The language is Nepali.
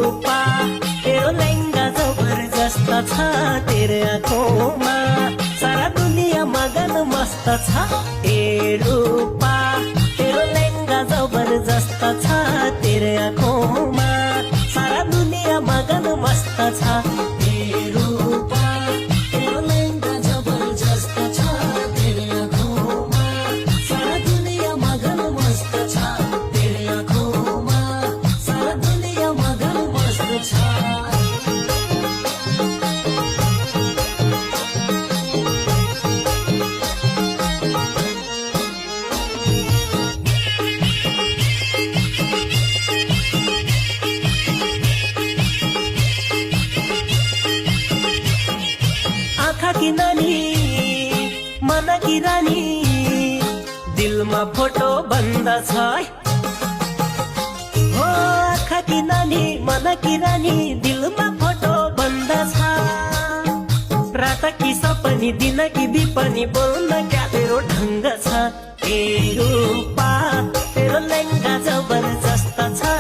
रूपा तेरो लहंगा जबरदस्त छ तेरे आँखोंमा सारा दुनिया मगन मस्त छ ए रूपा तेरो लहंगा जबरदस्त छ तेरे आँखोंमा सारा दुनिया मगन मस्त छ ए रूपा तेरो लहंगा जबरदस्त छ तेरे आँखोंमा सारा दुनिया मगन मस्त छ तेरे आँखोंमा सारा दुनिया मगन मस्त छ आँखा की नानी मन की रानी दिलमा फोटो बन्दछ हो आँखा की नानी मन की रानी दिलमा फोटो बन्दछ रात की सपनी दिन की बिपनी बोल्न क्या तेरो ढङ्ग छ ए रूपा तेरो लहंगा जबरजस्त छ